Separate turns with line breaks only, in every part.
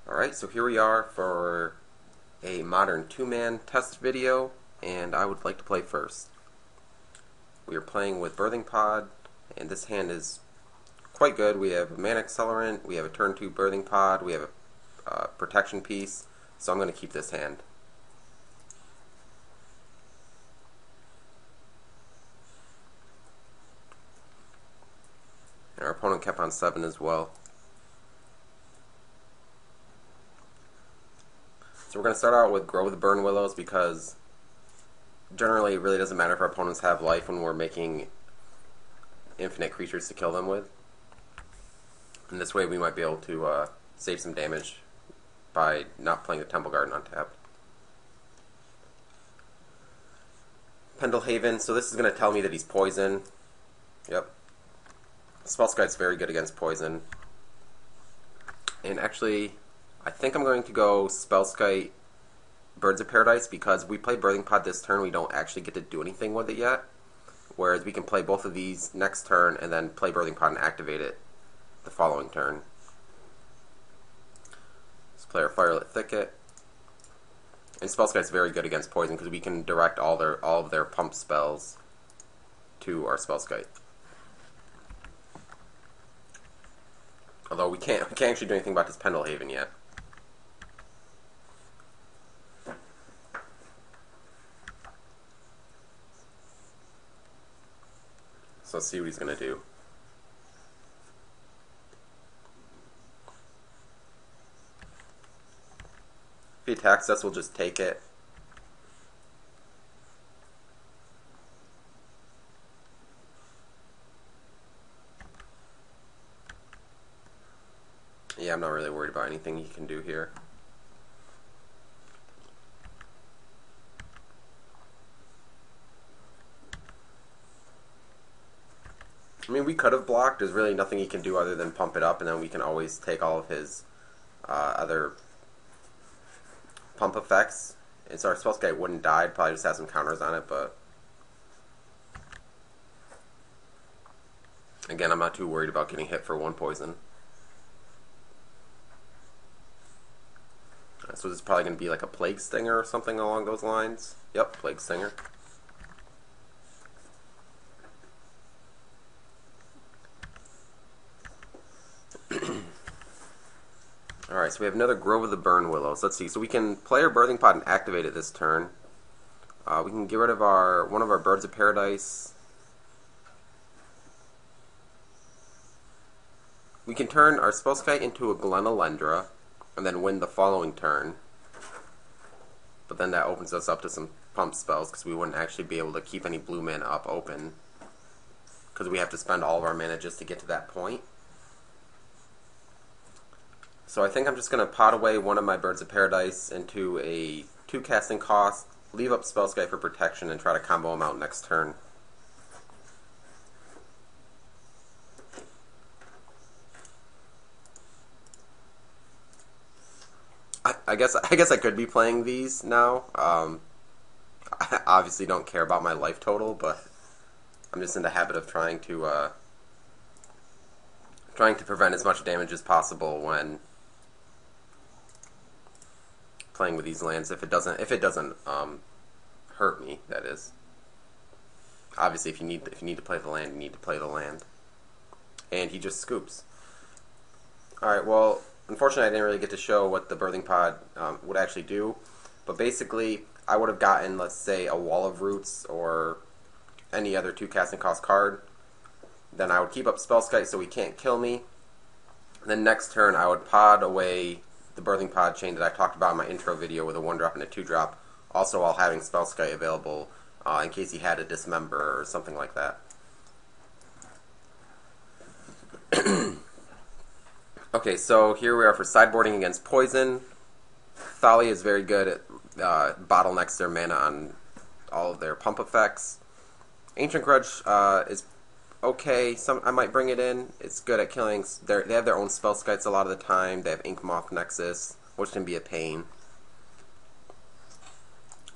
Alright, so here we are for a modern two-man test video, and I would like to play first. We are playing with Birthing Pod, and this hand is quite good. We have a Mana Accelerant, we have a turn 2 Birthing Pod, we have a protection piece, so I'm going to keep this hand. And our opponent kept on 7 as well. So we're going to start out with Grow the Burn Willows because generally it really doesn't matter if our opponents have life when we're making infinite creatures to kill them with. And this way we might be able to save some damage by not playing the Temple Garden untapped. Pendelhaven, so this is going to tell me that he's poison. Yep. Spellskite's very good against poison. And actually, I think I'm going to go Spellskite Birds of Paradise because we play Birthing Pod this turn, we don't actually get to do anything with it yet. Whereas we can play both of these next turn and then play Birthing Pod and activate it the following turn. Let's play our Firelit Thicket. And Spellskite's very good against poison because we can direct all of their pump spells to our Spellskite. Although we can't actually do anything about this Pendelhaven yet. So let's see what he's going to do. If he attacks us, we'll just take it. Yeah, I'm not really worried about anything he can do here. I mean, we could have blocked. There's really nothing he can do other than pump it up, and then we can always take all of his other pump effects. And so our Spellskite wouldn't die. It'd probably just have some counters on it, but again, I'm not too worried about getting hit for 1 poison. So this is probably going to be like a Plague Stinger or something along those lines. Yep, Plague Stinger. Alright, so we have another Grove of the Burn Willows. Let's see, so we can play our Birthing Pod and activate it this turn. We can get rid of one of our Birds of Paradise. We can turn our Spellskite into a Glenalendra and then win the following turn. But then that opens us up to some pump spells because we wouldn't actually be able to keep any blue mana up open because we have to spend all of our mana just to get to that point. So I think I'm just going to pot away one of my Birds of Paradise into a 2 casting cost, leave up Spellskite for protection, and try to combo them out next turn. I guess I could be playing these now. I obviously don't care about my life total, but I'm just in the habit of trying to prevent as much damage as possible when playing with these lands. If it doesn't hurt me, that is. Obviously, if you need to play the land, you need to play the land. And he just scoops. All right. Well, unfortunately, I didn't really get to show what the Birthing Pod would actually do. But basically, I would have gotten, let's say, a Wall of Roots or any other 2 casting cost card. Then I would keep up Spellskite so he can't kill me. Then next turn, I would pod away the Birthing Pod chain that I talked about in my intro video with a 1-drop and a 2-drop. Also, while having Spellskite available in case he had a Dismember or something like that. Okay, so here we are for sideboarding against poison. Thalia is very good at bottlenecks their mana on all of their pump effects. Ancient Grudge is okay. I might bring it in. It's good at killing. They have their own Spellskites a lot of the time. They have Inkmoth Nexus, which can be a pain.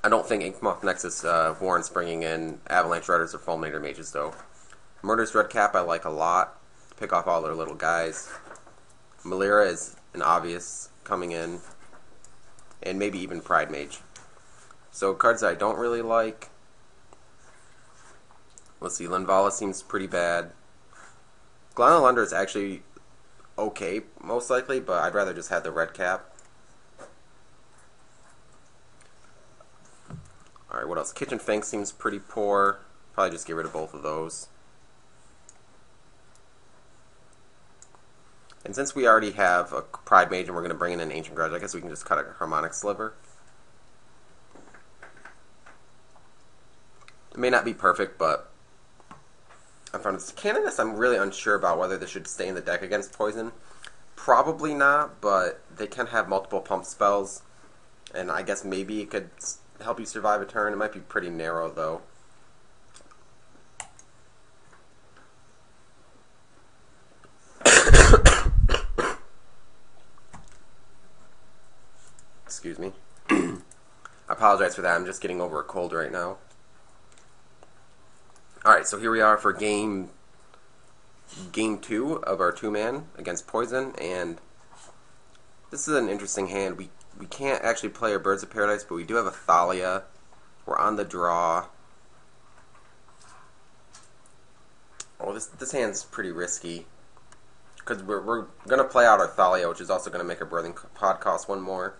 I don't think Inkmoth Nexus warrants bringing in Avalanche Riders or Fulminator Mages, though. Murderous Redcap I like a lot. Pick off all their little guys. Melira is an obvious coming in, and maybe even Pridemage. So cards that I don't really like. Let's see, Linvala seems pretty bad. Glenlunder is actually okay, most likely, but I'd rather just have the red cap. Alright, what else? Kitchen Fink seems pretty poor. Probably just get rid of both of those. And since we already have a Pridemage and we're going to bring in an Ancient Grudge, I guess we can just cut a Harmonic Sliver. It may not be perfect, but in front of Canonist, I'm really unsure about whether this should stay in the deck against poison. Probably not, but they can have multiple pump spells, and I guess maybe it could help you survive a turn. It might be pretty narrow, though. Excuse me. I apologize for that. I'm just getting over a cold right now. Alright, so here we are for game 2 of our 2-man against Poison, and this is an interesting hand. We can't actually play our Birds of Paradise, but we do have a Thalia. We're on the draw. Oh, this hand's pretty risky, because we're going to play out our Thalia, which is also going to make our Birthing Pod cost 1 more.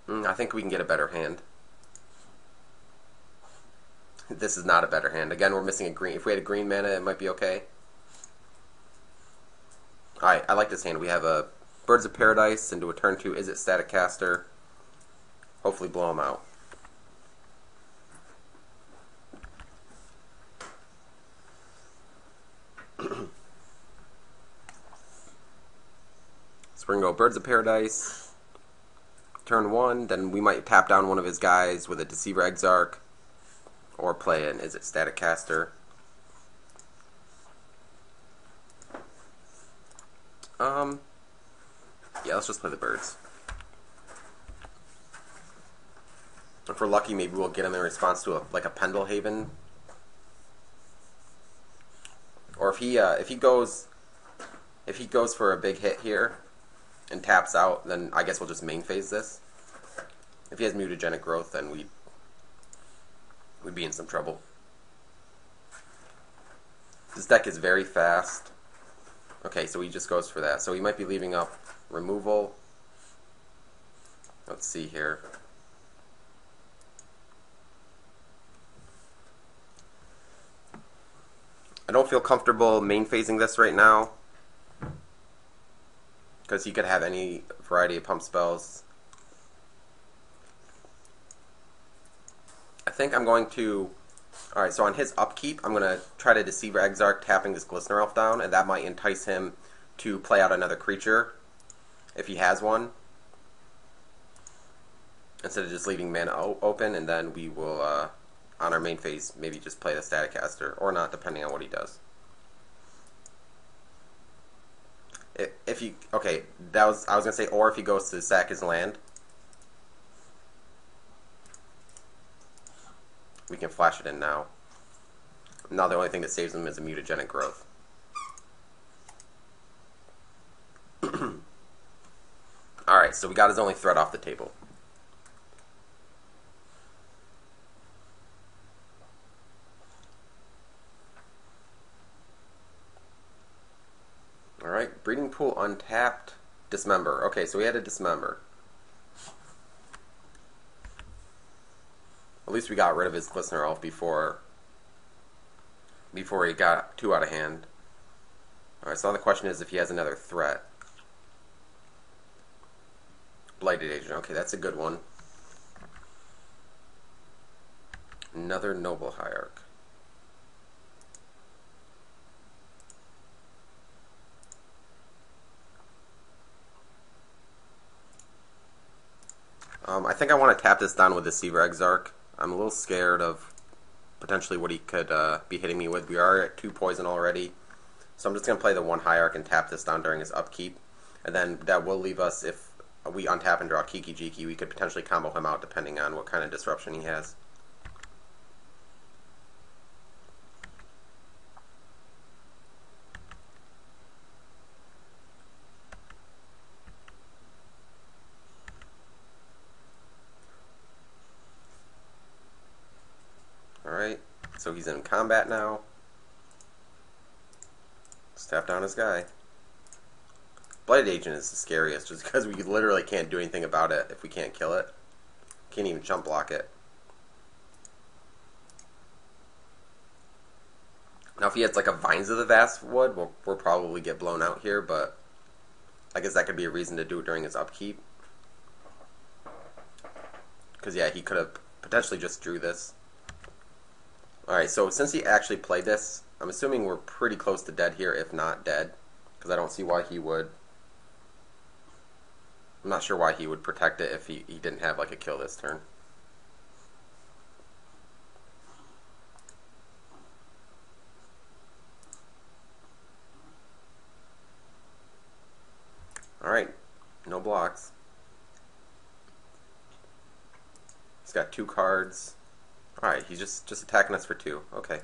I think we can get a better hand. This is not a better hand. Again, we're missing a green. If we had a green mana, it might be okay. Alright, I like this hand. We have a Birds of Paradise into a turn 2 Izzet Static Caster. Hopefully blow him out. So we're going to go Birds of Paradise. Turn 1, then we might tap down one of his guys with a Deceiver Exarch. Or play an Izzet Static Caster. Yeah, let's just play the birds. If we're lucky, maybe we'll get him in response to a Pendelhaven. Or if he goes for a big hit here and taps out, then I guess we'll just main phase this. If he has Mutagenic Growth, then we'd be in some trouble. This deck is very fast. Okay, so he just goes for that. So he might be leaving up removal. Let's see here. I don't feel comfortable main phasing this right now, because he could have any variety of pump spells. I think I'm going to... Alright, so on his upkeep, I'm going to try to Deceiver Exarch, tapping this Glistener Elf down, and that might entice him to play out another creature, if he has one, instead of just leaving mana open, and then we will, on our main phase, maybe just play the Static Caster, or not, depending on what he does. If he... Okay, I was going to say, or if he goes to sack his land, we can flash it in now. Now the only thing that saves him is a Mutagenic Growth. Alright, so we got his only threat off the table. Alright, Breeding Pool untapped. Dismember. Okay, so we had a Dismember. At least we got rid of his Glistener Elf before he got too out of hand. Alright, so now the question is if he has another threat. Blighted Agent. Okay, that's a good one. Another Noble Hierarch. I think I want to tap this down with Deceiver Exarch. I'm a little scared of potentially what he could be hitting me with. We are at 2 poison already. So I'm just going to play the 1 Hierarch and tap this down during his upkeep. And then that will leave us, if we untap and draw Kiki-Jiki, we could potentially combo him out depending on what kind of disruption he has. So he's in combat now. Let's tap down his guy. Blighted Agent is the scariest just because we literally can't do anything about it if we can't kill it. Can't even jump block it. Now if he has like a Vines of the Vast Wood, we'll probably get blown out here, but I guess that could be a reason to do it during his upkeep. Because yeah, he could have potentially just drew this. Alright, so since he actually played this, I'm assuming we're pretty close to dead here, if not dead. Because I don't see why he would... I'm not sure why he would protect it if he didn't have like a kill this turn. Alright, no blocks. He's got 2 cards. Alright, he's just attacking us for 2. Okay.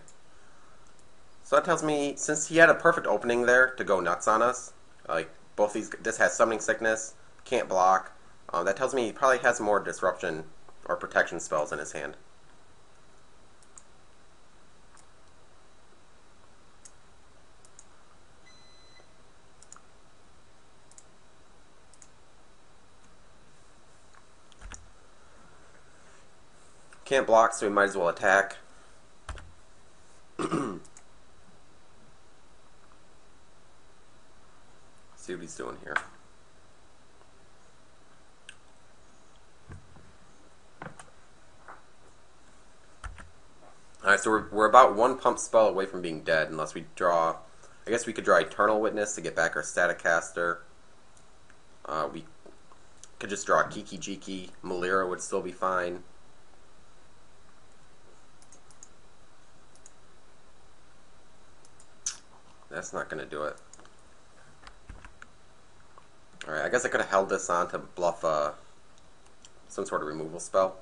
So that tells me, since he had a perfect opening there to go nuts on us, like both these, this has Summoning Sickness, can't block, that tells me he probably has more disruption or protection spells in his hand. Can't block, so we might as well attack. See what he's doing here. Alright, so we're about 1 pump spell away from being dead, unless we draw... I guess we could draw Eternal Witness to get back our Static Caster. We could just draw Kiki Jiki. Melira would still be fine. That's not going to do it. Alright, I guess I could have held this on to bluff some sort of removal spell.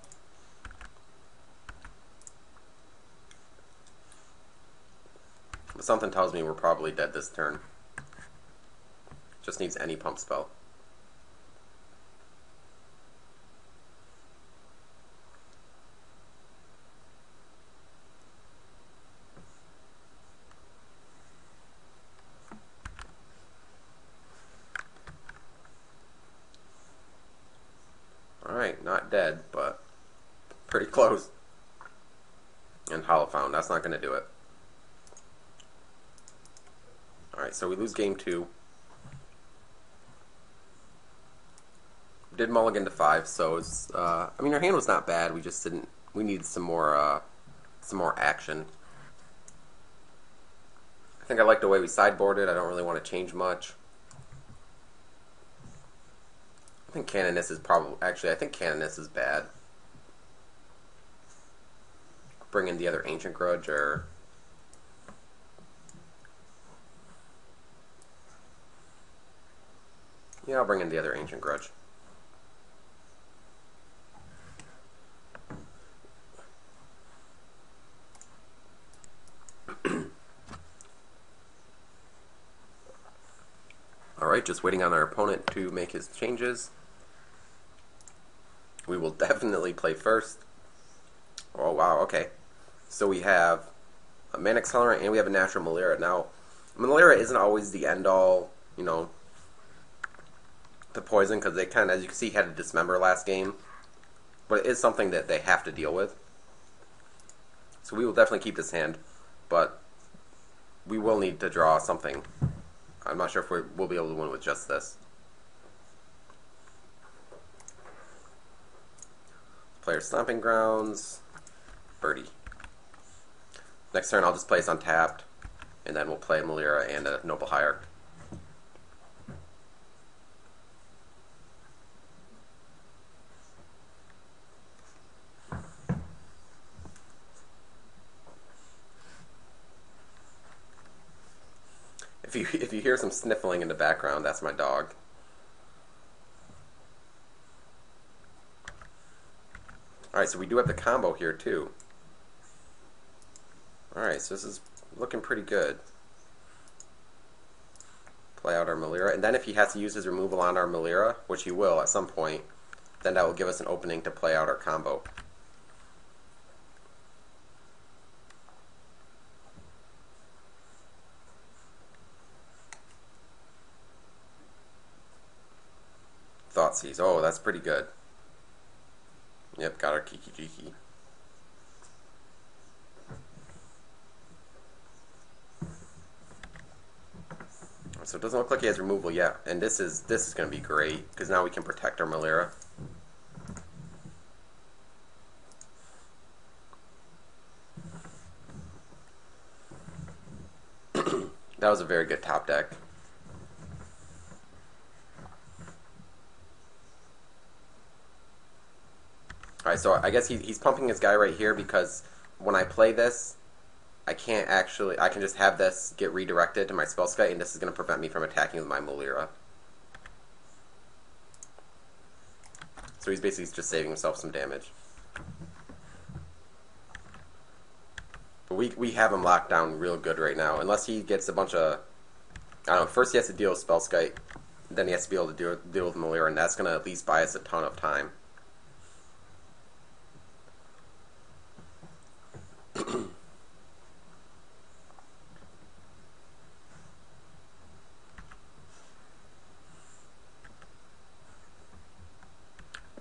But something tells me we're probably dead this turn. Just needs any pump spell. Alright, not dead, but pretty close. And Hallowfound, that's not going to do it. Alright, so we lose game 2. We did mulligan to 5, so it's, I mean, our hand was not bad, we just didn't, we needed some more action. I think I like the way we sideboarded, I don't really want to change much. I think Canoness is probably... Actually, I think Canoness is bad. Bring in the other Ancient Grudge, or... Yeah, I'll bring in the other Ancient Grudge. Alright, just waiting on our opponent to make his changes. We will definitely play first. Oh, wow, okay. So we have a Mana Accelerant and we have a Natural Melira. Now, Melira isn't always the end-all, you know, to poison, because they kind of, as you can see, had to dismember last game. But it is something that they have to deal with. So we will definitely keep this hand, but we will need to draw something. I'm not sure if we'll be able to win with just this. Player Stomping Grounds, Birdie. Next turn I'll just place untapped, and then we'll play Melira and a Noble Hierarch. If you hear some sniffling in the background, that's my dog. Alright, so we do have the combo here too. Alright, so this is looking pretty good. Play out our Melira, and then if he has to use his removal on our Melira, which he will at some point, then that will give us an opening to play out our combo. Thoughtseize. Oh, that's pretty good. Yep, got our Kiki-Jiki. So it doesn't look like he has removal yet, and this is going to be great because now we can protect our Melira. That was a very good top deck. Alright, so I guess he's pumping his guy right here because when I play this, I can just have this get redirected to my Spellskite, and this is going to prevent me from attacking with my Melira. So he's basically just saving himself some damage. But we have him locked down real good right now, unless he gets a bunch of... I don't know, first he has to deal with Spellskite, then he has to be able to deal with Melira, and that's going to at least buy us a ton of time.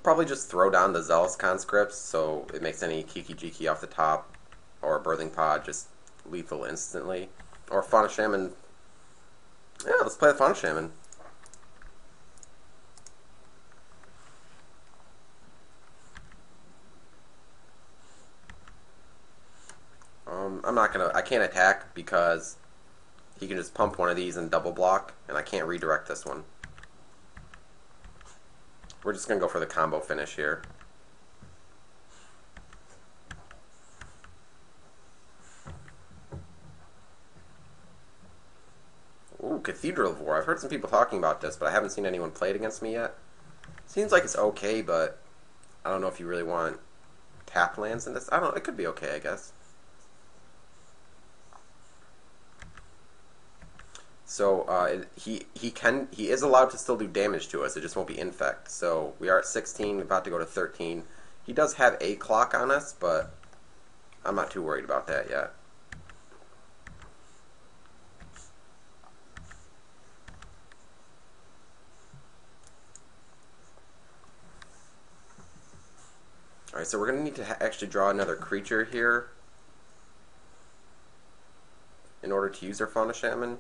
Probably just throw down the Zealous Conscripts so it makes any Kiki-Jiki off the top or a Birthing Pod just lethal instantly. Or Fauna Shaman. Yeah, let's play the Fauna Shaman. I can't attack because he can just pump one of these and double block, and I can't redirect this one. We're just going to go for the combo finish here. Ooh, Cathedral of War. I've heard some people talking about this, but I haven't seen anyone play it against me yet. Seems like it's okay, but I don't know if you really want tap lands in this. I don't know. It could be okay, I guess. So he is allowed to still do damage to us. It just won't be infect. So we are at 16, about to go to 13. He does have a clock on us, but I'm not too worried about that yet. Alright, so we're going to need to actually draw another creature here in order to use our Fauna Shaman.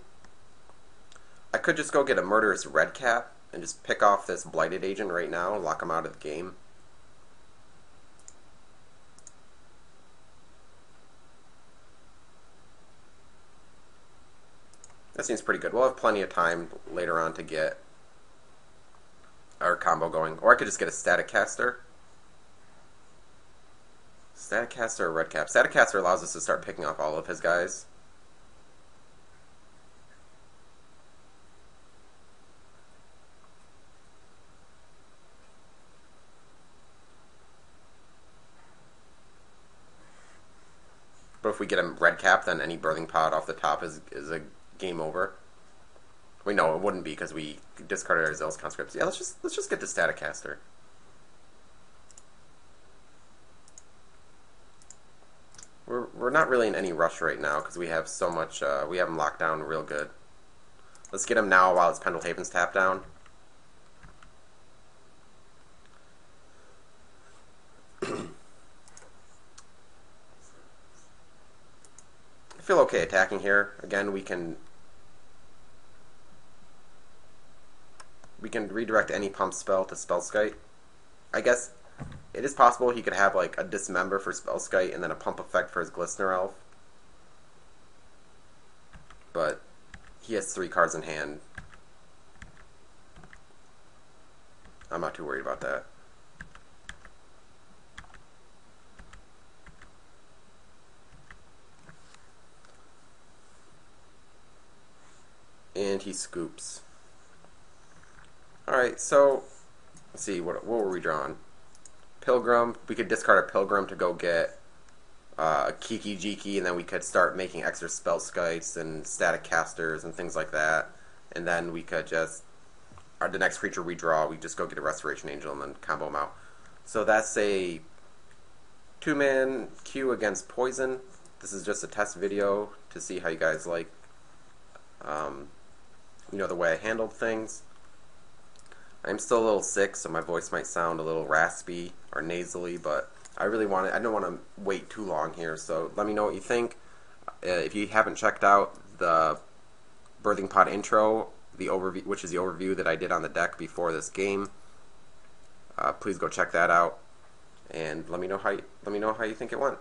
I could just go get a Murderous Redcap and just pick off this Blighted Agent right now and lock him out of the game. That seems pretty good. We'll have plenty of time later on to get our combo going. Or I could just get a Static Caster. Static Caster or Redcap? Static Caster allows us to start picking off all of his guys. But if we get a Redcap, then any Birthing Pod off the top is a game over. Wait, no, it wouldn't be because we discarded our Zealous Conscripts. Yeah, let's just get the Static Caster. We're not really in any rush right now because we have so much. We have him locked down real good. Let's get him now while it's Pendelhaven's tapped down. I feel okay attacking here. Again, we can redirect any pump spell to Spellskite. I guess it is possible he could have like a Dismember for Spellskite and then a pump effect for his Glistener Elf. But he has 3 cards in hand. I'm not too worried about that. And he scoops. Alright, so let's see, what were we drawing? Pilgrim. We could discard a Pilgrim to go get a Kiki-Jiki, and then we could start making extra Spellskites and Static Casters and things like that. And then we could just, the next creature we draw, we just go get a Restoration Angel and then combo them out. So that's a 2-man Q against Poison. This is just a test video to see how you guys like the way I handled things. I'm still a little sick, so my voice might sound a little raspy or nasally, but I don't want to wait too long here, so let me know what you think. If you haven't checked out the Birthing Pod intro, the overview, which is the overview that I did on the deck before this game, please go check that out, and let me know how you think it went.